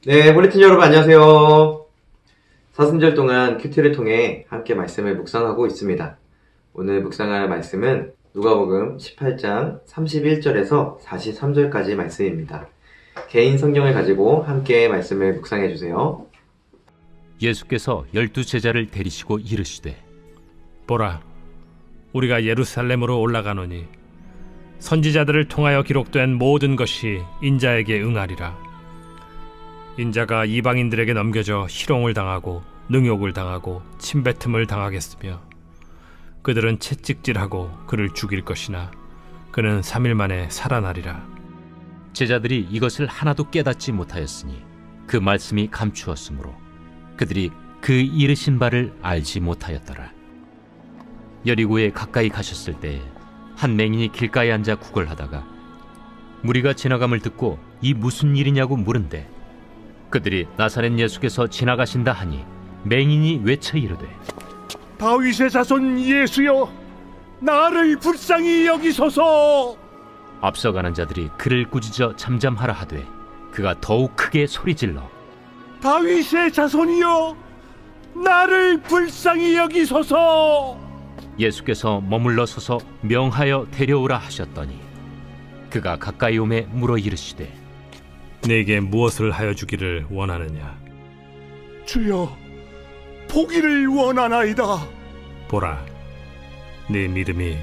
네, 폴리틴 여러분 안녕하세요. 사순절 동안 큐티를 통해 함께 말씀을 묵상하고 있습니다. 오늘 묵상할 말씀은 누가복음 18장 31절에서 43절까지 말씀입니다. 개인 성경을 가지고 함께 말씀을 묵상해 주세요. 예수께서 12제자를 데리시고 이르시되 보라, 우리가 예루살렘으로 올라가노니 선지자들을 통하여 기록된 모든 것이 인자에게 응하리라. 인자가 이방인들에게 넘겨져 희롱을 당하고 능욕을 당하고 침뱉음을 당하겠으며 그들은 채찍질하고 그를 죽일 것이나 그는 3일 만에 살아나리라. 제자들이 이것을 하나도 깨닫지 못하였으니 그 말씀이 감추었으므로 그들이 그 이르신 바를 알지 못하였더라. 여리고에 가까이 가셨을 때 한 맹인이 길가에 앉아 구걸하다가 무리가 지나감을 듣고 이 무슨 일이냐고 물은데 그들이 나사렛 예수께서 지나가신다 하니 맹인이 외쳐 이르되 다윗의 자손 예수여, 나를 불쌍히 여기소서. 앞서가는 자들이 그를 꾸짖어 잠잠하라 하되 그가 더욱 크게 소리질러 다윗의 자손이여, 나를 불쌍히 여기소서. 예수께서 머물러 서서 명하여 데려오라 하셨더니 그가 가까이 오매 물어 이르시되 내게 무엇을 하여 주기를 원하느냐? 주여, 보기를 원하나이다. 보라, 네 믿음이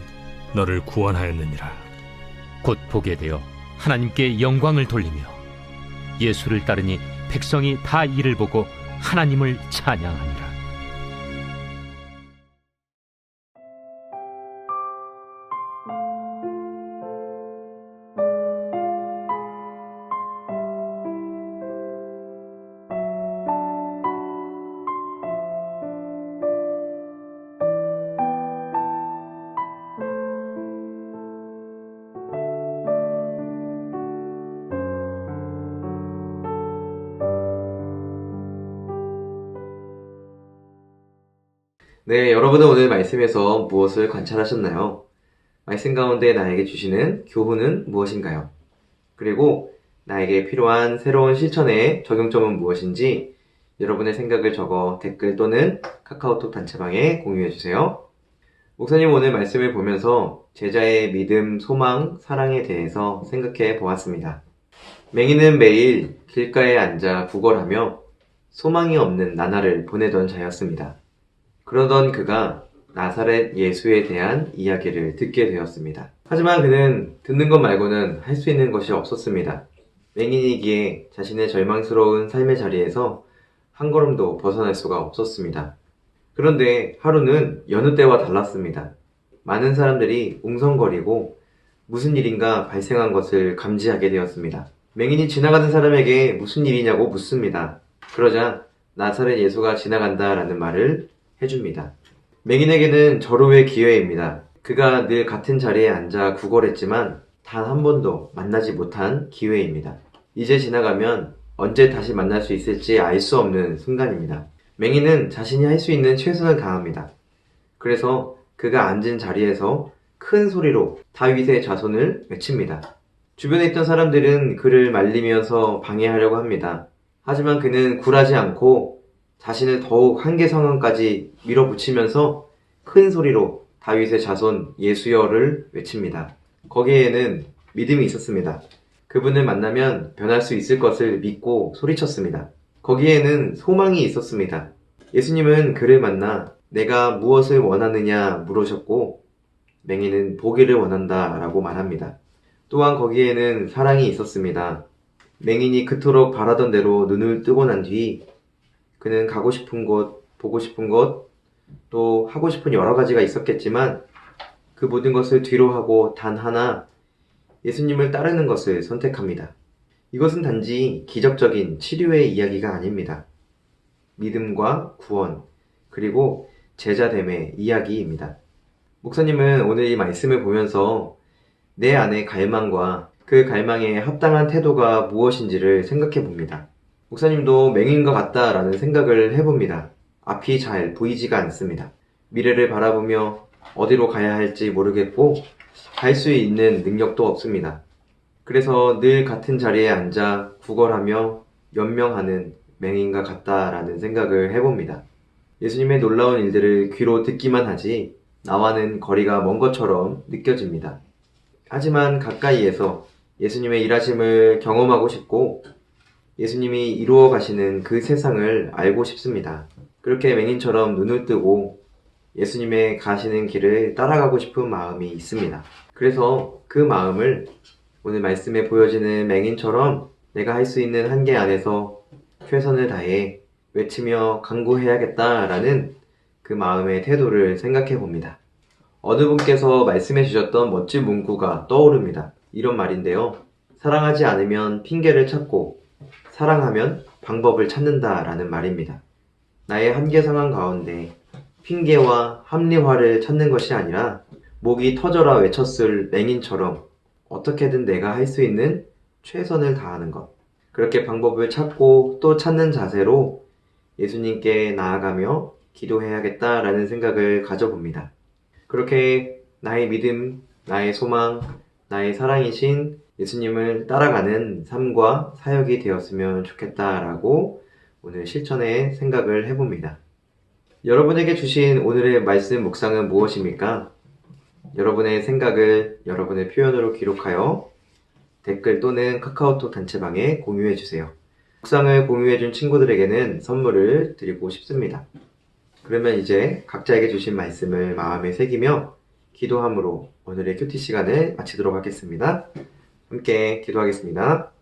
너를 구원하였느니라. 곧 보게 되어 하나님께 영광을 돌리며 예수를 따르니 백성이 다 이를 보고 하나님을 찬양하니라. 네, 여러분은 오늘 말씀에서 무엇을 관찰하셨나요? 말씀 가운데 나에게 주시는 교훈은 무엇인가요? 그리고 나에게 필요한 새로운 실천의 적용점은 무엇인지 여러분의 생각을 적어 댓글 또는 카카오톡 단체방에 공유해주세요. 목사님 오늘 말씀을 보면서 제자의 믿음, 소망, 사랑에 대해서 생각해 보았습니다. 맹인은 매일 길가에 앉아 구걸하며 소망이 없는 나날을 보내던 자였습니다. 그러던 그가 나사렛 예수에 대한 이야기를 듣게 되었습니다. 하지만 그는 듣는 것 말고는 할 수 있는 것이 없었습니다. 맹인이기에 자신의 절망스러운 삶의 자리에서 한 걸음도 벗어날 수가 없었습니다. 그런데 하루는 여느 때와 달랐습니다. 많은 사람들이 웅성거리고 무슨 일인가 발생한 것을 감지하게 되었습니다. 맹인이 지나가는 사람에게 무슨 일이냐고 묻습니다. 그러자 나사렛 예수가 지나간다라는 말을 해줍니다. 맹인에게는 절호의 기회입니다. 그가 늘 같은 자리에 앉아 구걸했지만 단 한 번도 만나지 못한 기회입니다. 이제 지나가면 언제 다시 만날 수 있을지 알 수 없는 순간입니다. 맹인은 자신이 할 수 있는 최선을 다합니다. 그래서 그가 앉은 자리에서 큰 소리로 다윗의 자손을 외칩니다. 주변에 있던 사람들은 그를 말리면서 방해하려고 합니다. 하지만 그는 굴하지 않고 자신을 더욱 한계 상황까지 밀어붙이면서 큰 소리로 다윗의 자손 예수여를 외칩니다. 거기에는 믿음이 있었습니다. 그분을 만나면 변할 수 있을 것을 믿고 소리쳤습니다. 거기에는 소망이 있었습니다. 예수님은 그를 만나 내가 무엇을 원하느냐 물으셨고 맹인은 보기를 원한다 라고 말합니다. 또한 거기에는 사랑이 있었습니다. 맹인이 그토록 바라던 대로 눈을 뜨고 난 뒤 그는 가고 싶은 곳, 보고 싶은 곳, 또 하고 싶은 여러 가지가 있었겠지만 그 모든 것을 뒤로 하고 단 하나 예수님을 따르는 것을 선택합니다. 이것은 단지 기적적인 치료의 이야기가 아닙니다. 믿음과 구원, 그리고 제자됨의 이야기입니다. 목사님은 오늘 이 말씀을 보면서 내 안의 갈망과 그 갈망에 합당한 태도가 무엇인지를 생각해 봅니다. 목사님도 맹인과 같다라는 생각을 해봅니다. 앞이 잘 보이지가 않습니다. 미래를 바라보며 어디로 가야 할지 모르겠고 갈 수 있는 능력도 없습니다. 그래서 늘 같은 자리에 앉아 구걸하며 연명하는 맹인과 같다라는 생각을 해봅니다. 예수님의 놀라운 일들을 귀로 듣기만 하지 나와는 거리가 먼 것처럼 느껴집니다. 하지만 가까이에서 예수님의 일하심을 경험하고 싶고 예수님이 이루어 가시는 그 세상을 알고 싶습니다. 그렇게 맹인처럼 눈을 뜨고 예수님의 가시는 길을 따라가고 싶은 마음이 있습니다. 그래서 그 마음을 오늘 말씀에 보여지는 맹인처럼 내가 할 수 있는 한계 안에서 최선을 다해 외치며 간구해야겠다라는 그 마음의 태도를 생각해 봅니다. 어느 분께서 말씀해 주셨던 멋진 문구가 떠오릅니다. 이런 말인데요. 사랑하지 않으면 핑계를 찾고 사랑하면 방법을 찾는다라는 말입니다. 나의 한계 상황 가운데 핑계와 합리화를 찾는 것이 아니라 목이 터져라 외쳤을 맹인처럼 어떻게든 내가 할 수 있는 최선을 다하는 것. 그렇게 방법을 찾고 또 찾는 자세로 예수님께 나아가며 기도해야겠다라는 생각을 가져봅니다. 그렇게 나의 믿음, 나의 소망, 나의 사랑이신 예수님을 따라가는 삶과 사역이 되었으면 좋겠다라고 오늘 실천의 생각을 해봅니다. 여러분에게 주신 오늘의 말씀 묵상은 무엇입니까? 여러분의 생각을 여러분의 표현으로 기록하여 댓글 또는 카카오톡 단체방에 공유해주세요. 묵상을 공유해준 친구들에게는 선물을 드리고 싶습니다. 그러면 이제 각자에게 주신 말씀을 마음에 새기며 기도함으로 오늘의 큐티 시간을 마치도록 하겠습니다. 함께 기도하겠습니다.